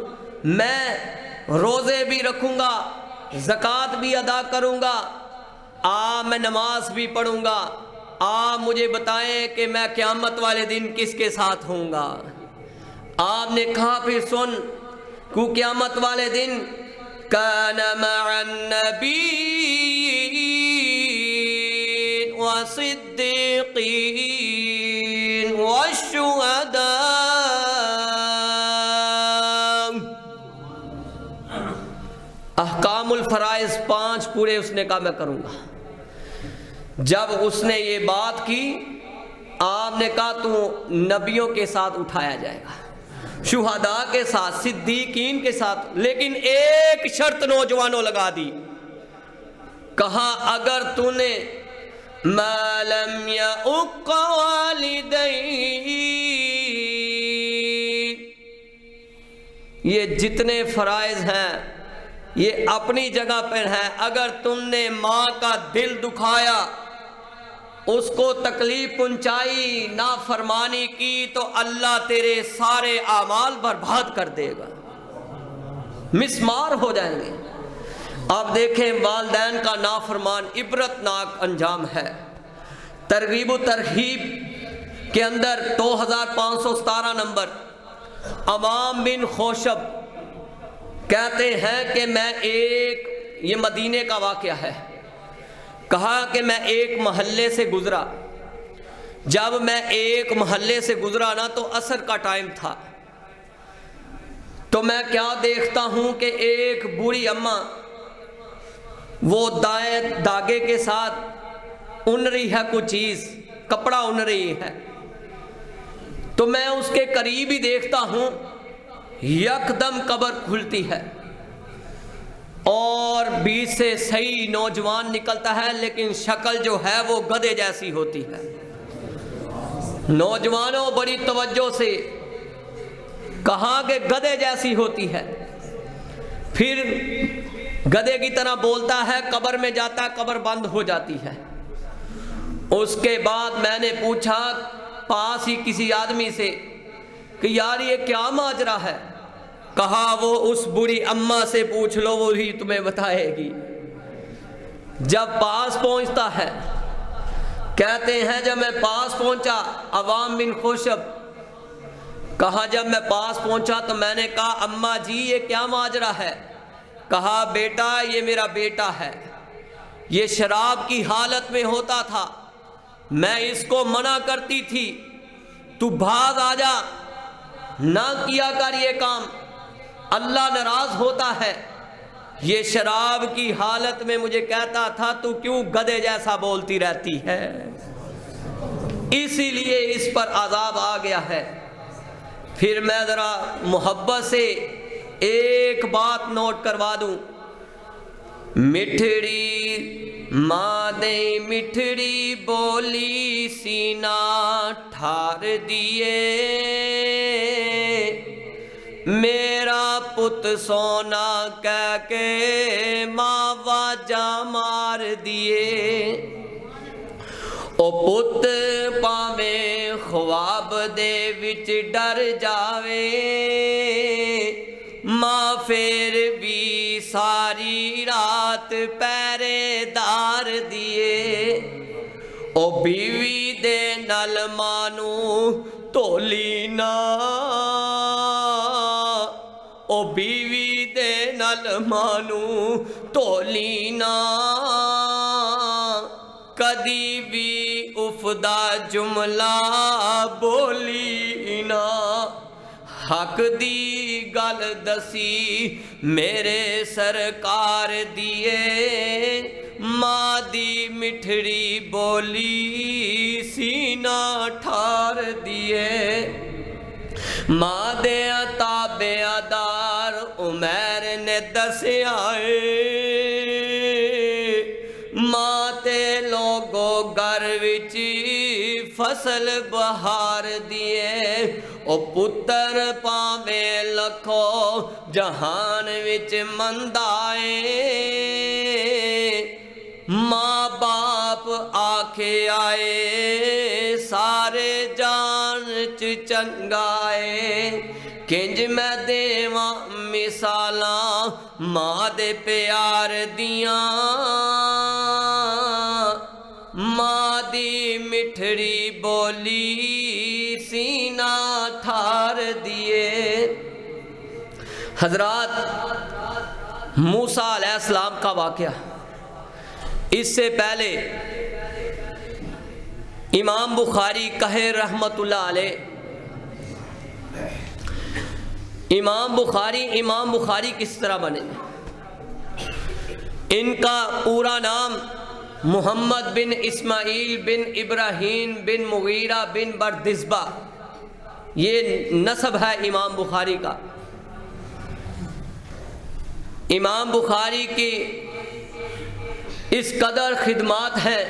میں روزے بھی رکھوں گا، زکوٰۃ بھی ادا کروں گا، میں نماز بھی پڑھوں گا، آپ مجھے بتائیں کہ میں قیامت والے دن کس کے ساتھ ہوں گا؟ آپ نے کہا پھر سن، کو قیامت والے دن کان مع النبیین والصدیقین والشہداء، احکام الفرائض 5 پورے اس نے کہا میں کروں گا۔ جب اس نے یہ بات کی، آپ نے کہا تو نبیوں کے ساتھ اٹھایا جائے گا، شہداء کے ساتھ، صدیقین کے ساتھ، لیکن ایک شرط نوجوانوں لگا دی۔ کہا اگر تو نے ما لم یعق والدیہ، یہ جتنے فرائض ہیں یہ اپنی جگہ پر ہیں، اگر تم نے ماں کا دل دکھایا، اس کو تکلیف پہنچائی، نافرمانی کی، تو اللہ تیرے سارے اعمال برباد کر دے گا، مسمار ہو جائیں گے۔ آپ دیکھیں والدین کا نافرمان عبرتناک انجام ہے۔ ترغیب و ترہیب کے اندر 2517 نمبر، امام بن خوشب کہتے ہیں کہ یہ مدینے کا واقعہ ہے، کہا کہ میں ایک محلے سے گزرا، جب میں ایک محلے سے گزرا نا تو عصر کا ٹائم تھا، تو میں کیا دیکھتا ہوں کہ ایک بوڑھی اماں وہ داغے کے ساتھ اون رہی ہے، کچھ چیز کپڑا اون رہی ہے، تو میں اس کے قریب ہی دیکھتا ہوں، یکدم قبر کھلتی ہے اور بیچ سے صحیح نوجوان نکلتا ہے، لیکن شکل جو ہے وہ گدھے جیسی ہوتی ہے۔ نوجوانوں بڑی توجہ سے کہا کہ گدھے جیسی ہوتی ہے، پھر گدھے کی طرح بولتا ہے، قبر میں جاتا ہے، قبر بند ہو جاتی ہے۔ اس کے بعد میں نے پوچھا پاس ہی کسی آدمی سے کہ یار یہ کیا ماجرا ہے؟ کہا وہ اس بری اماں سے پوچھ لو، وہی تمہیں بتائے گی۔ جب پاس پہنچتا ہے، کہتے ہیں جب میں پاس پہنچا، عوام بن خوشب، کہا جب میں پاس پہنچا تو میں نے کہا اماں جی یہ کیا ماجرا ہے؟ کہا بیٹا یہ میرا بیٹا ہے، یہ شراب کی حالت میں ہوتا تھا، میں اس کو منع کرتی تھی تو بھاگ آ جا، نہ کیا کر یہ کام، اللہ ناراض ہوتا ہے۔ یہ شراب کی حالت میں مجھے کہتا تھا تو کیوں گدھے جیسا بولتی رہتی ہے، اسی لیے اس پر عذاب آ گیا ہے۔ پھر میں ذرا محبت سے ایک بات نوٹ کروا دوں، مٹھڑی ماں دے مٹھڑی بولی سینہ ٹھار دیے، میرا پت سونا کہہ کے ماں واجہ مار دیے، او پت پاویں خواب دے وچ ڈر جاوے، ماں پھر بھی ساری رات پہرے دار دیے، او بیوی دے نال مانو تولی نا، او بیوی دے نال مانو تولی نا، کدی بھی افدا جملہ بولی نا، حق دی گل دسی میرے سرکار دیے، ماں دی مٹھڑی بولی سینہ ٹھار دیے، ماں دے تابع دار عمیر نے دسیا ماں تے لوگو گھر وچ فصل بہار دیے، او پتر پاویں لکھو جہان وچ مندائے، ماں باپ آکھے آئے سارے جان چ چنگائے، کنج میں دیواں مثالاں ماں دے پیار دیاں، ماں دی مٹھڑی بولی سینہ ٹھار دیے۔ حضرات موسیٰ علیہ السلام کا واقعہ، اس سے پہلے امام بخاری کہے رحمت اللہ علیہ، امام بخاری کس طرح بنے؟ ان کا پورا نام محمد بن اسماعیل بن ابراہیم بن مغیرہ بن بردزبہ، یہ نسب ہے امام بخاری کا۔ امام بخاری کی اس قدر خدمات ہیں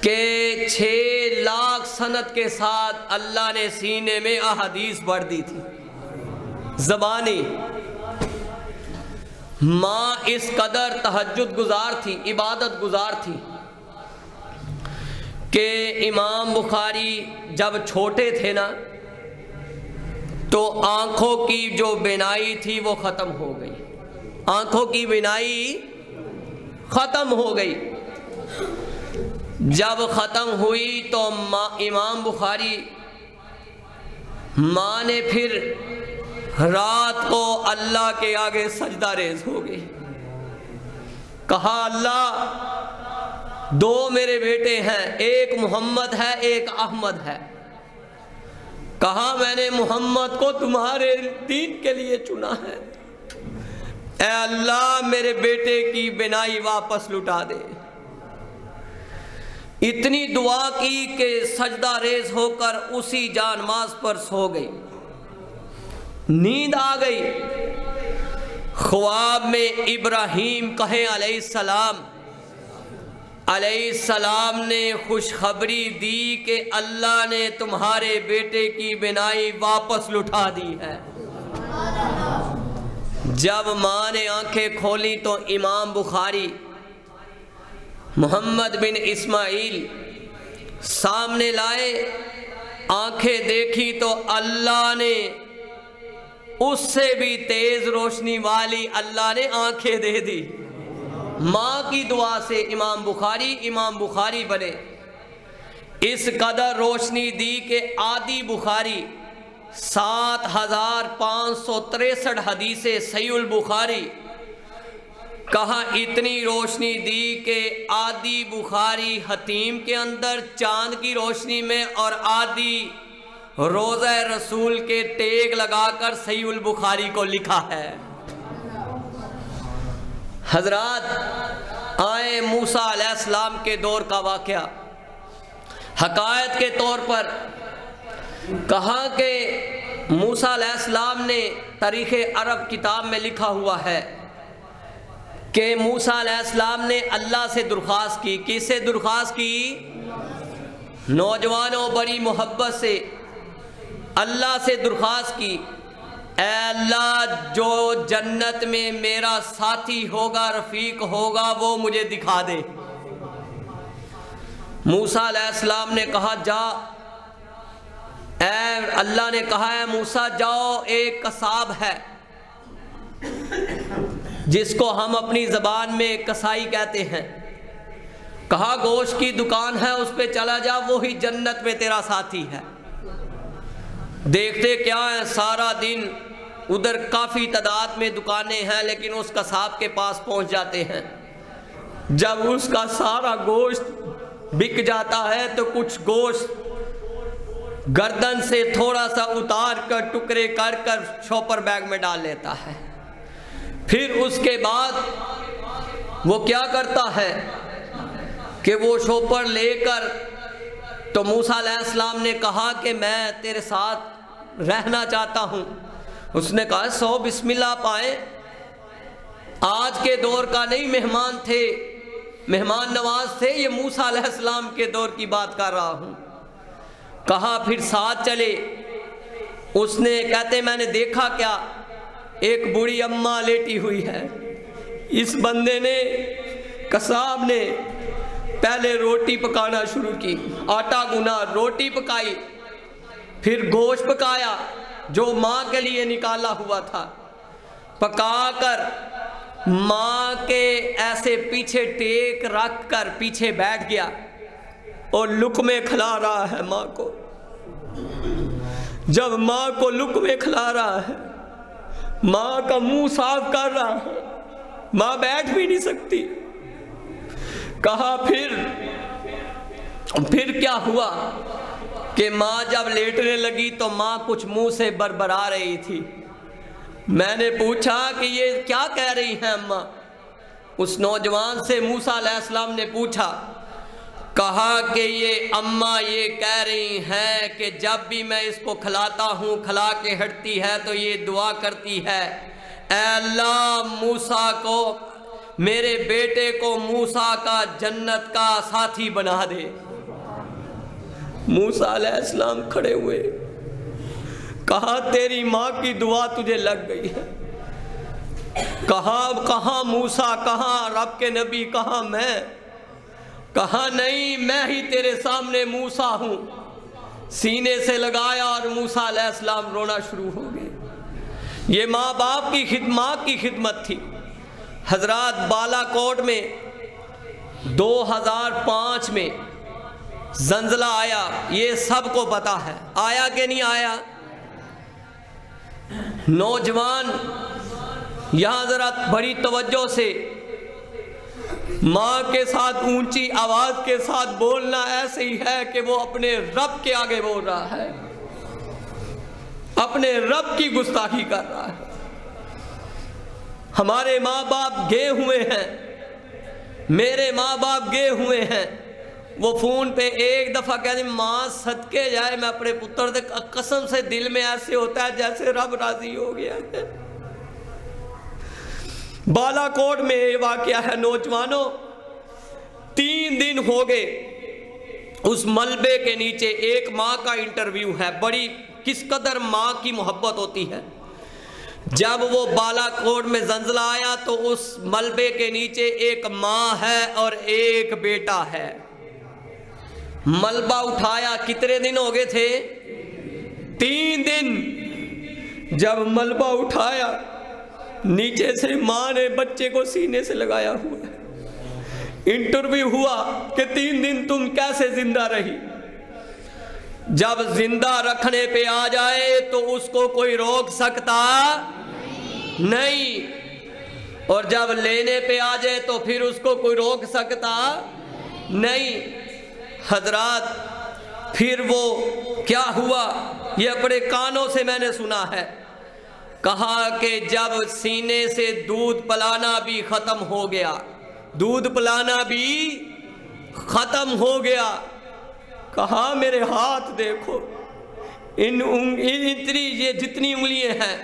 کہ 6 لاکھ سند کے ساتھ اللہ نے سینے میں احادیث بھر دی تھی، زبانی۔ ماں اس قدر تہجد گزار تھی، عبادت گزار تھی کہ امام بخاری جب چھوٹے تھے نا تو آنکھوں کی جو بینائی تھی وہ ختم ہو گئی، آنکھوں کی بینائی ختم ہو گئی۔ جب ختم ہوئی تو امام بخاری ماں نے پھر رات کو اللہ کے آگے سجدہ ریز ہو گئی، کہا اللہ دو میرے بیٹے ہیں، ایک محمد ہے ایک احمد ہے۔ کہا میں نے محمد کو تمہارے دین کے لیے چنا ہے، اے اللہ میرے بیٹے کی بینائی واپس لٹا دے۔ اتنی دعا کی کہ سجدہ ریز ہو کر اسی جان ماز پر سو گئی، نیند آ گئی۔ خواب میں ابراہیم کہیں علیہ السلام نے خوشخبری دی کہ اللہ نے تمہارے بیٹے کی بینائی واپس لٹا دی ہے۔ جب ماں نے آنکھیں کھولی تو امام بخاری محمد بن اسماعیل سامنے لائے، آنکھیں دیکھی تو اللہ نے اس سے بھی تیز روشنی والی اللہ نے آنکھیں دے دی۔ ماں کی دعا سے امام بخاری بنے۔ اس قدر روشنی دی کہ آدی بخاری 7563 حدیثیں صحیح البخاری، کہا اتنی روشنی دی کہ آدھی بخاری حتیم کے اندر چاند کی روشنی میں اور آدھی روضہ رسول کے ٹیک لگا کر صحیح البخاری کو لکھا ہے۔ حضرات آئے موسیٰ علیہ السلام کے دور کا واقعہ حقائق کے طور پر کہا کہ موسیٰ علیہ السلام نے تاریخ عرب کتاب میں لکھا ہوا ہے کہ موسیٰ علیہ السلام نے اللہ سے درخواست کی۔ کس سے درخواست کی؟ نوجوانوں بڑی محبت سے اللہ سے درخواست کی، اے اللہ جو جنت میں میرا ساتھی ہوگا رفیق ہوگا وہ مجھے دکھا دے۔ موسیٰ علیہ السلام نے کہا جا، اللہ نے کہا ہے موسیٰ جاؤ، ایک قصاب ہے جس کو ہم اپنی زبان میں کسائی کہتے ہیں، کہا گوشت کی دکان ہے اس پہ چلا جا، وہی جنت میں تیرا ساتھی ہے۔ دیکھتے کیا ہے، سارا دن ادھر کافی تعداد میں دکانیں ہیں لیکن اس قصاب کے پاس پہنچ جاتے ہیں۔ جب اس کا سارا گوشت بک جاتا ہے تو کچھ گوشت گردن سے تھوڑا سا اتار کر ٹکڑے کر کر شوپر بیگ میں ڈال لیتا ہے۔ پھر اس کے بعد وہ کیا کرتا ہے کہ وہ شوپر لے کر، تو موسیٰ علیہ السلام نے کہا کہ میں تیرے ساتھ رہنا چاہتا ہوں۔ اس نے کہا سو بسم اللہ پائیں، آج کے دور کا نہیں، مہمان تھے، مہمان نواز تھے، یہ موسیٰ علیہ السلام کے دور کی بات کر رہا ہوں۔ کہا پھر ساتھ چلے۔ اس نے کہتے میں نے دیکھا کیا، ایک بوڑھی اماں لیٹی ہوئی ہے۔ اس بندے نے، قصاب نے پہلے روٹی پکانا شروع کی، آٹا گنا، روٹی پکائی، پھر گوشت پکایا جو ماں کے لیے نکالا ہوا تھا، پکا کر ماں کے ایسے پیچھے ٹیک رکھ کر پیچھے بیٹھ گیا اور لقمے کھلا رہا ہے ماں کو۔ جب ماں کو لقمے کھلا رہا ہے، ماں کا منہ صاف کر رہا ہے، ماں بیٹھ بھی نہیں سکتی۔ کہا پھر کیا ہوا کہ ماں جب لیٹنے لگی تو ماں کچھ منہ سے بربرا رہی تھی۔ میں نے پوچھا کہ یہ کیا کہہ رہی ہیں اماں؟ اس نوجوان سے موسیٰ علیہ السلام نے پوچھا، کہا کہ یہ اماں یہ کہہ رہی ہیں کہ جب بھی میں اس کو کھلاتا ہوں، کھلا کے ہٹتی ہے تو یہ دعا کرتی ہے، اے اللہ موسیٰ کو، میرے بیٹے کو موسیٰ کا جنت کا ساتھی بنا دے۔ موسیٰ علیہ السلام کھڑے ہوئے، کہا تیری ماں کی دعا تجھے لگ گئی ہے۔ کہاں موسیٰ، کہاں رب کے نبی، کہاں میں؟ کہا نہیں، میں ہی تیرے سامنے موسیٰ ہوں۔ سینے سے لگایا اور موسیٰ علیہ السلام رونا شروع ہو گئے۔ یہ ماں باپ کی خدمت تھی۔ حضرات بالا کوٹ میں 2005 میں زلزلہ آیا، یہ سب کو پتا ہے، آیا کہ نہیں آیا؟ نوجوان یہاں ذرا بڑی توجہ سے ماں کے ساتھ اونچی آواز کے ساتھ بولنا ایسے ہی ہے کہ وہ اپنے رب کے آگے بول رہا ہے، اپنے رب کی گستاخی کر رہا ہے۔ ہمارے ماں باپ گئے ہوئے ہیں، میرے ماں باپ گئے ہوئے ہیں، وہ فون پہ ایک دفعہ کہتے ہیں ماں صدقے جائے میں اپنے پتر دے، قسم سے دل میں ایسے ہوتا ہے جیسے رب راضی ہو گیا ہے۔ بالا کوٹ میں یہ واقعہ ہے نوجوانوں، 3 دن ہو گئے اس ملبے کے نیچے، ایک ماں کا انٹرویو ہے، بڑی کس قدر ماں کی محبت ہوتی ہے۔ جب وہ بالا کوٹ میں زلزلہ آیا تو اس ملبے کے نیچے ایک ماں ہے اور ایک بیٹا ہے۔ ملبہ اٹھایا، کتنے دن ہو گئے تھے؟ 3 دن۔ جب ملبہ اٹھایا، نیچے سے ماں نے بچے کو سینے سے لگایا ہوا ہے۔ انٹرویو ہوا کہ 3 دن تم کیسے زندہ رہی؟ جب زندہ رکھنے پہ آ جائے تو اس کو کوئی روک سکتا نہیں، اور جب لینے پہ آ جائے تو پھر اس کو کوئی روک سکتا نہیں۔ حضرات پھر وہ کیا ہوا یہ اپنے کانوں سے میں نے سنا ہے، کہا کہ جب سینے سے دودھ پلانا بھی ختم ہو گیا، دودھ پلانا بھی ختم ہو گیا، کہا میرے ہاتھ دیکھو، اتنی یہ جتنی انگلیاں ہیں،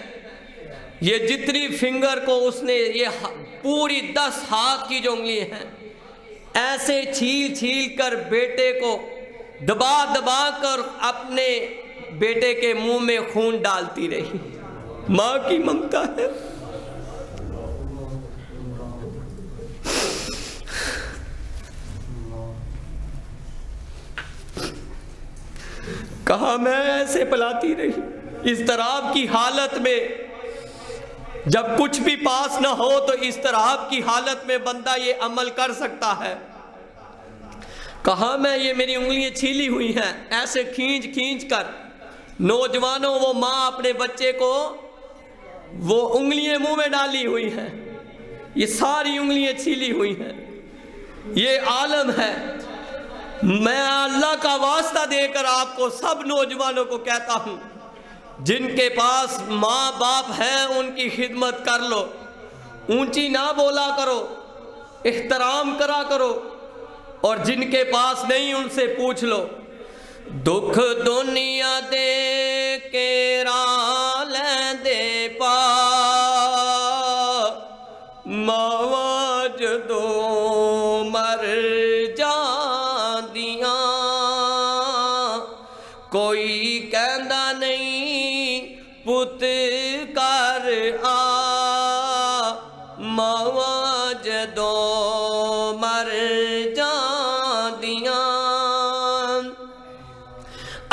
یہ جتنی فنگر کو اس نے، یہ پوری 10 ہاتھ کی جو انگلیاں ہیں، ایسے چھیل چھیل کر بیٹے کو دبا دبا کر اپنے بیٹے کے منہ میں خون ڈالتی رہی۔ ماں کی ممتا ہے۔ کہا میں ایسے پلاتی رہی، اضطراب کی حالت میں، جب کچھ بھی پاس نہ ہو تو اضطراب کی حالت میں بندہ یہ عمل کر سکتا ہے۔ کہا میں یہ میری انگلیاں چھیلی ہوئی ہیں، ایسے کھینچ کھینچ کر۔ نوجوانوں وہ ماں اپنے بچے کو وہ انگلیاں منہ میں ڈالی ہوئی ہیں، یہ ساری انگلیاں چھیلی ہوئی ہیں، یہ عالم ہے۔ میں اللہ کا واسطہ دے کر آپ کو سب نوجوانوں کو کہتا ہوں، جن کے پاس ماں باپ ہیں ان کی خدمت کر لو، اونچی نہ بولا کرو، احترام کرا کرو، اور جن کے پاس نہیں ان سے پوچھ لو۔ دکھ دنیا دے کے رال دے پا ماواں جدوں مر جاندیاں، کوئی کہندا نہیں پت کر آ، ماواں جدوں مر جاندیاں،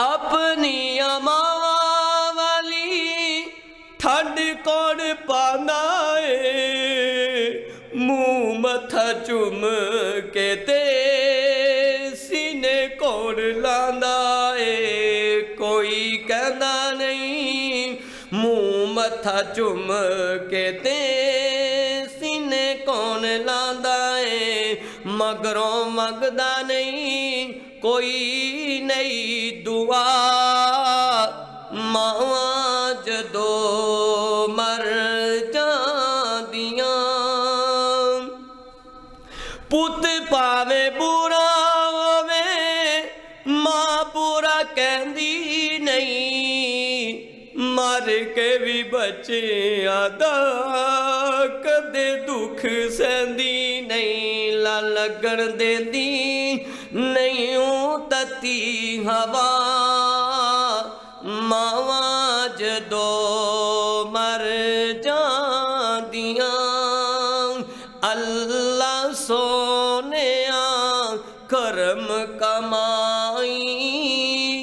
اپنی ماواں والی ٹھڈ کون پاندا اے، منہ متھا چوم کے تے سینے کون لاندا اے، کوئی کہندا نہیں منہ متھا چوم کے تے سینے کون لاندا اے، مگروں منگدا نہیں کوئی نہیں دعا، ماواں جدوں مر جاندیاں، پت پاوے برا ہووے ماں برا کہندی نہیں، مر کے بھی بچیاں دا کدے دکھ سہندی نہیں، لا لگن دیندی نہیں تتی ہوا، ماواں جدوں مر جاندیاں، اللہ سونیاں کرم کمائی،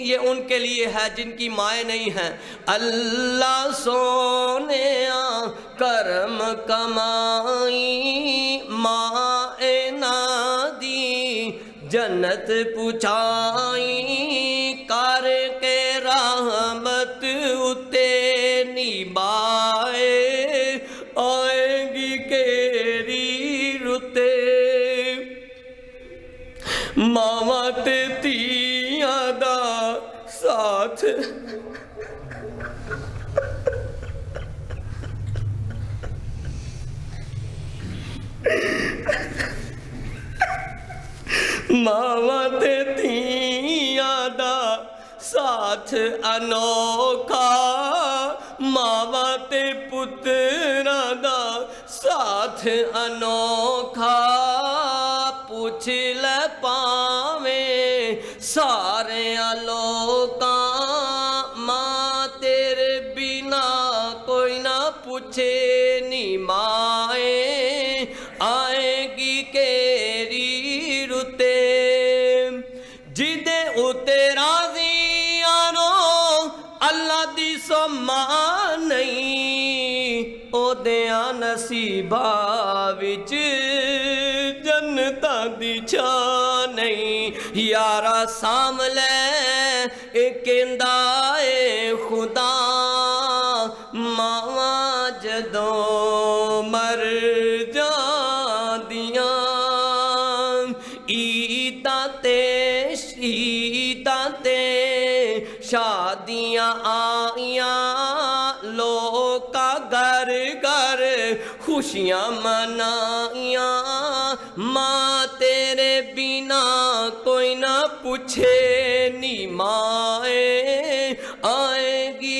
یہ ان کے لیے ہے جن کی مائیں نہیں ہیں۔ اللہ سونیاں کرم کمائی، ماں نادی جنت پہنچائی، کر کے رحمت اتے نبھائے، آئے گی کیری رتے۔ ਧੀਆਂ ਦਾ ਸਾਥ ਮਾਵਾਂ ਤੇ ਧੀਆਂ ਦਾ ਸਾਥ ਅਨੋਖਾ, ਮਾਵਾਂ ਤੇ ਪੁੱਤਰਾਂ ਦਾ ਸਾਥ ਅਨੋਖਾ। ਪੁੱਛ ਲੈ ਭਾਵੇਂ ਸਾਰਿਆਂ ਲੋਕਾਂ, ਮਾਂ ਤੇਰੇ ਬਿਨਾ ਕੋਈ ਨਾ ਪੁੱਛੇ ਨੀ ਮਾਏ, ਆਏਗੀ ਕਿਹੜੀ ਰੁੱਤੇ ਜਿਹਦੇ ਉਤੇ ਰਾਜ਼ੀਆਂ ਨੂੰ ਅੱਲਾ ਦੀ ਸਮਾਂ ਨਹੀਂ, ਉਹਦਿਆਂ ਨਸੀਬਾਂ ਵਿੱਚ ਜੰਨਤਾਂ ਦੀ ਛਾਂ ਨਹੀਂ। ਯਾਰਾ ਸਾਹਮਣੇ ਇਹ ਕਹਿੰਦਾ ਏ ਖੁਦਾ, ਮਾਵਾਂ ਜਦੋਂ ਮਰ ਜਾਂਦੀਆਂ, ਈਦਾਂ ਤੇ ਸ਼ਹੀਦਾਂ ਤੇ ਸ਼ਾਦੀਆਂ ਆਈਆਂ, ਲੋਕਾਂ ਘਰ ਘਰ ਖੁਸ਼ੀਆਂ ਮਨਾਈਆਂ। ਮਾਂ ਤੇਰੇ ਬਿਨਾ ਕੋਈ ਨਾ ਪੁੱਛੇ ਨੀ ਮਾਏ, ਆਏਗੀ